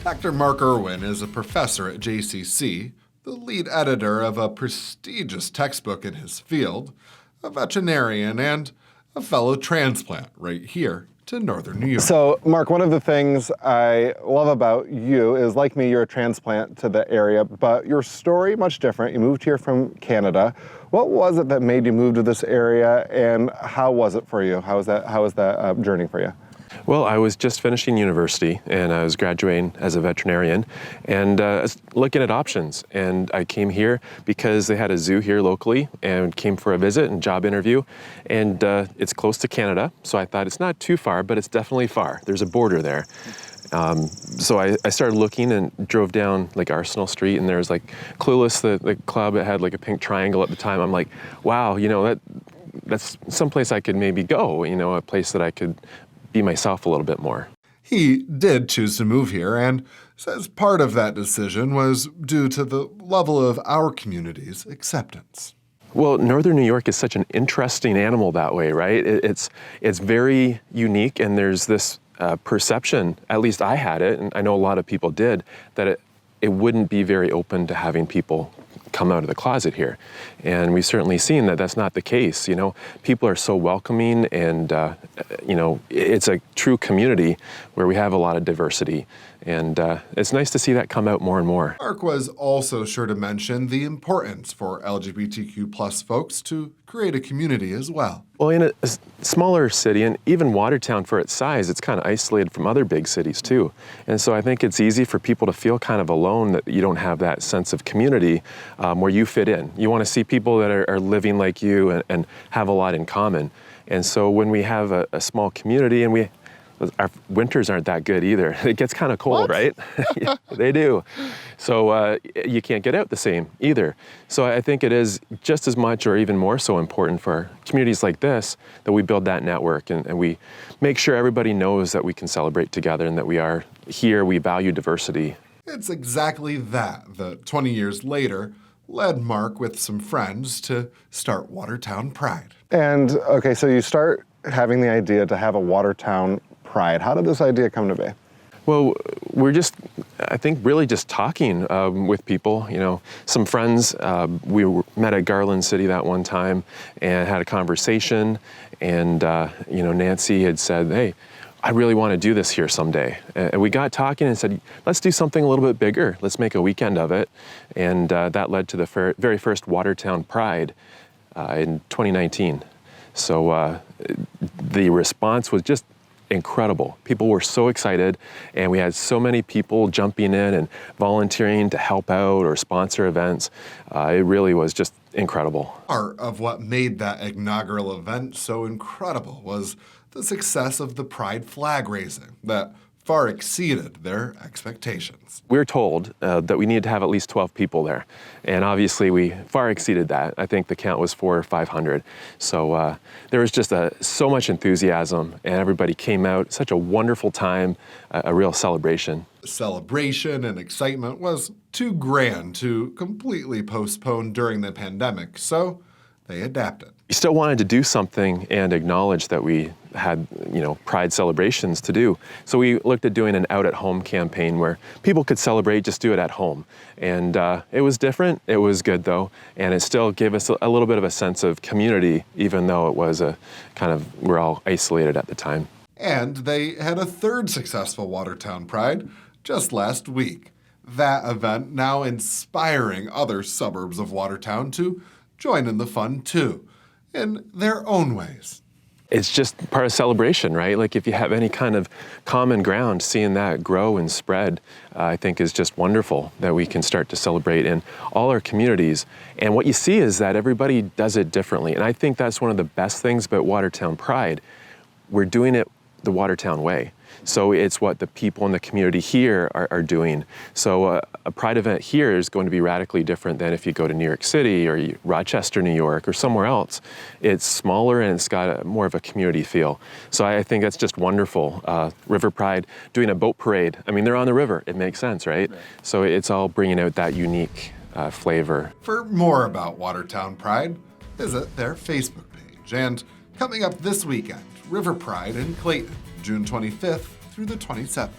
Dr. Mark Irwin is a professor at JCC, the lead editor of a prestigious textbook in his field, a veterinarian, and a fellow transplant right here to Northern New York. So, Mark, one of the things I love about you is, like me, you're a transplant to the area, but your story much different. You moved here from Canada. What was it that made you move to this area, and how was it for you? How was that journey for you? Well, I was just finishing university and I was graduating as a veterinarian and I was looking at options. And I came here because they had a zoo here locally and came for a visit and job interview. And it's close to Canada, so I thought it's not too far, but it's definitely far. There's a border there. So I started looking and drove down like Arsenal Street, and there was like Clueless, the club. It had like a pink triangle at the time. I'm like, wow, you know, that's someplace I could maybe go, you know, a place that I could be myself a little bit more. He did choose to move here and says part of that decision was due to the level of our community's acceptance. Well, Northern New York is such an interesting animal that way, right? It's very unique, and there's this perception, at least I had it, and I know a lot of people did, that it wouldn't be very open to having people come out of the closet here. And we've certainly seen that that's not the case. You know, people are so welcoming, and you know, it's a true community where we have a lot of diversity. And it's nice to see that come out more and more. Mark was also sure to mention the importance for LGBTQ plus folks to create a community as well. Well, in a smaller city, and even Watertown for its size, it's kind of isolated from other big cities too. And so I think it's easy for people to feel kind of alone, that you don't have that sense of community where you fit in. You want to see people that are living like you and have a lot in common. And so when we have a small community, and our winters aren't that good either. It gets kind of cold, What? right? Yeah, they do. So you can't get out the same either. So I think it is just as much or even more so important for communities like this that we build that network and we make sure everybody knows that we can celebrate together and that we are here, we value diversity. It's exactly that 20 years later led Mark with some friends to start Watertown Pride. And okay, so you start having the idea to have a Watertown Pride. How did this idea come to be? Well, we're just, I think, really just talking with people. You know, some friends, met at Garland City that one time and had a conversation. And, you know, Nancy had said, hey, I really want to do this here someday. And we got talking and said, let's do something a little bit bigger. Let's make a weekend of it. And that led to the very first Watertown Pride in 2019. So the response was just incredible. People were so excited, and we had so many people jumping in and volunteering to help out or sponsor events. It really was just incredible. Part of what made that inaugural event so incredible was the success of the Pride flag raising that far exceeded their expectations. We were told that we needed to have at least 12 people there, and obviously we far exceeded that. I think the count was 400 or 500. So there was just so much enthusiasm, and everybody came out. Such a wonderful time, a real celebration. Celebration and excitement was too grand to completely postpone during the pandemic, so they adapted. We still wanted to do something and acknowledge that we had, you know, Pride celebrations to do. So we looked at doing an out-at-home campaign where people could celebrate, just do it at home. And it was different. It was good, though. And it still gave us a little bit of a sense of community, even though it was we're all isolated at the time. And they had a third successful Watertown Pride just last week. That event now inspiring other suburbs of Watertown to join in the fun, too, in their own ways. It's just part of celebration, right? Like if you have any kind of common ground, seeing that grow and spread, I think is just wonderful that we can start to celebrate in all our communities. And what you see is that everybody does it differently. And I think that's one of the best things about Watertown Pride. We're doing it the Watertown way. So it's what the people in the community here are doing. So a Pride event here is going to be radically different than if you go to New York City or Rochester, New York, or somewhere else. It's smaller and it's got more of a community feel. So I think that's just wonderful. River Pride, doing a boat parade. I mean, they're on the river. It makes sense, right? So it's all bringing out that unique flavor. For more about Watertown Pride, visit their Facebook page. And coming up this weekend, River Pride in Clayton, June 25th through the 27th.